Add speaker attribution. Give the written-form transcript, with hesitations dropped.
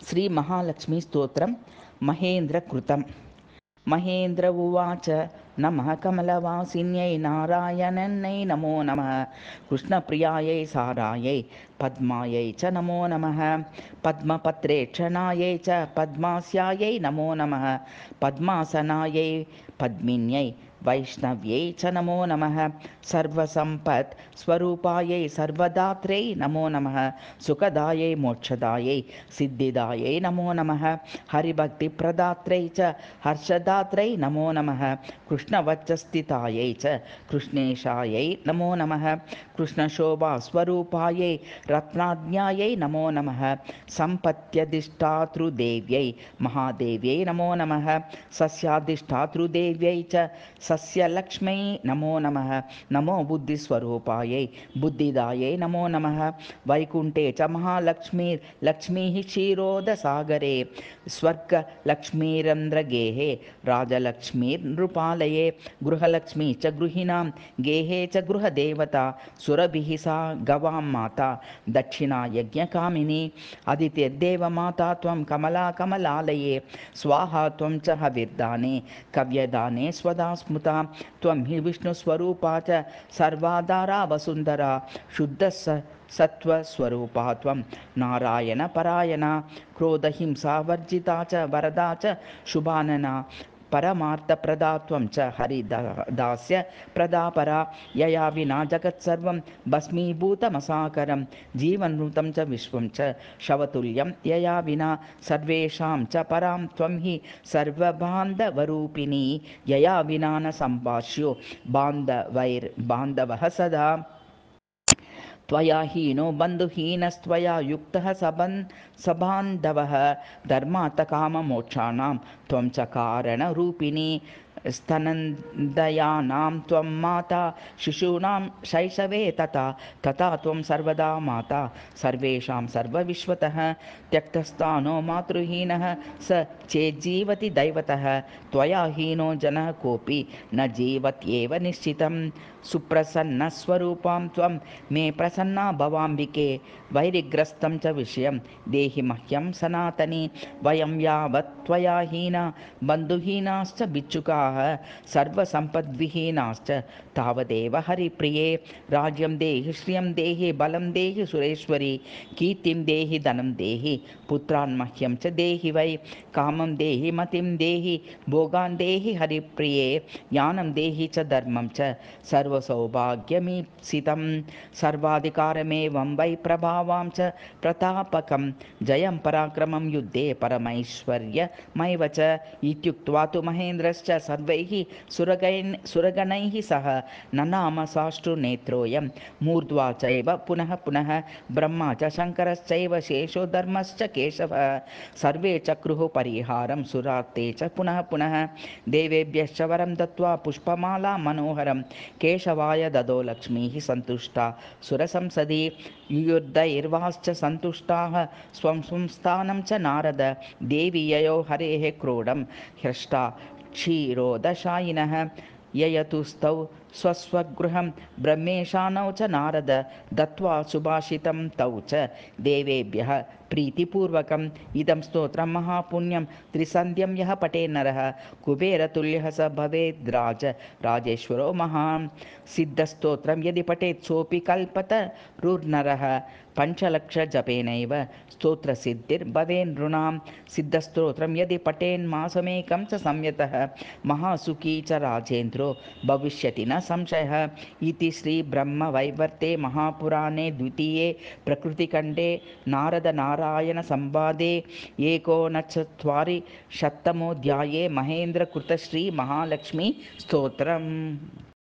Speaker 1: श्रीमहालक्ष्मीस्तोत्रं महेन्द्रकृतं। महेन्द्र उवाच नमः कमलवासिन्यै नारायणन्यै नमो नमः कृष्णप्रियायै सारायै पद्मायै च नमो नमः पद्मपत्रेक्षणायै च पद्मास्यायै नमो नमः पद्मासनायै पद्मिन्यै वैष्णव्यै च नमो नमः सर्वसम्पत् स्वरूपायै सर्वदात्रै नमो नमः सुखदायै मोक्षदायै सिद्धिदायै नमो नमः हरिभक्तिप्रदात्रै च हर्षदात्रै नमो नमः कृष्णवक्षस्थितायै च कृष्णेशायै नमो नमः कृष्णशोभास्वरूपायै रत्नाज्ञायै नमो नमः सम्पत्यधिष्ठातृदेव्यै महादेव्यै नमो नमः सस्याधिष्ठातृदेव्यै च सस्यलक्ष्म्यै नमो नमः नमो बुद्धिस्वरूपायै बुद्धिदायै नमो नमः वैकुण्ठे च महालक्ष्मीर्लक्ष्मीः क्षीरोदसागरे स्वर्गलक्ष्मीरन्द्रगेहे राजलक्ष्मीर्नृपालये गृहलक्ष्मी च गृहिणां गेहे च गृहदेवता सुरभिः सा गवां माता दक्षिणा यज्ञकामिनी अदितिर्देवमाता त्वं कमला कमलालये स्वाहा त्वं च हविर्दाने कव्यदाने स्वदा स्मृता त्वं हि विष्णुस्वरूपा च सर्वाधारा वसुन्धरा सत्त्वस्वरूपा त्वं नारायणपरायणा क्रोधहिंसावर्जिता च वरदा च शुभानना परमार्थप्रदा त्वं च हरिदास्य प्रदापरा यया विना जगत्सर्वं भस्मीभूतमसाकरं जीवनृतं च विश्वं च शवतुल्यं यया विना सर्वेषां च परां त्वं हि सर्वबान्धवरूपिणी यया विना न सम्भाष्यो बान्धवः सदा त्वया हीनो बन्धुहीनस्त्वया युक्तः सबान्धवः धर्मार्थकाममोक्षाणां त्वं च कारणरूपिणी स्तनन्दयानां त्वं माता शिशूनां शैशवे तथा त्वं सर्वदा माता सर्वेषां सर्वविश्वतः त्यक्तस्थानो मातृहीनः स चेज्जीवति दैवतः त्वया हीनो जनः कोऽपि न जीवत्येव निश्चितं सुप्रसन्नस्वरूपां त्वं मे प्रसन्ना भवाम्बिके वैरिग्रस्तं च विषयं देहि मह्यं सनातनी वयं यावत् त्वया हीना बन्धुहीनाश्च भिक्षुकाः सर्वसम्पद्विहीनाश्च तावदेव हरिप्रिये राज्यं देहि श्रियं देहि बलं देहि सुरेश्वरी कीर्तिं देहि धनं देहि पुत्रान् मह्यं च देहि वै कामं देहि मतिं देहि भोगान् देहि हरिप्रिये ज्ञानं देहि च धर्मं च सर्वसौभाग्यमीप्सितं सर्वाधिकारमेवं वै प्रभावां च प्रतापकं जयं पराक्रमं युद्धे परमैश्वर्यमैव च इत्युक्त्वा तु महेन्द्रश्च सर्वैः सुरगणैः सह ननाम साष्टुनेत्रोऽयं मूर्ध्वा चैव पुनः पुनः ब्रह्मा च शङ्करश्चैव शेषो धर्मश्च केशवः सर्वे चक्रुः परिहारं सुरार्ते च पुनः पुनः देवेभ्यश्च वरं दत्त्वा पुष्पमाला मनोहरं केशवाय ददो लक्ष्मीः सन्तुष्टा सुरसंसदि युयुर्दैर्वाश्च सन्तुष्टाः स्वं स्थानं च नारद देवी ययो हरेः क्रोडं ह्रष्टा क्षीरोदशायिनः ययतुस्तौ स्वस्वगृहं ब्रह्मेशानौ च नारद दत्त्वा सुभाषितं तौ च देवेभ्यः प्रीतिपूर्वकम् इदं स्तोत्रं महापुण्यं त्रिसन्ध्यं यः पठेन्नरः कुबेरतुल्यः स भवेद् राजेश्वरो महान् सिद्धस्तोत्रं यदि पठेत् सोऽपि कल्पतरुर्नरः पञ्चलक्षजपेनैव स्तोत्रसिद्धिर्भवेन्नृणां सिद्धस्तोत्रं यदि पठेन्मासमेकं च संयतः महासुखी च राजेन्द्रो भविष्यति न संशयः इति श्रीब्रह्मवैवर्ते महापुराणे द्वितीये प्रकृतिखण्डे नारदनारायणसंवादे 1940तमोऽध्याये महेन्द्रकृतश्रीमहालक्ष्मीस्तोत्रम्।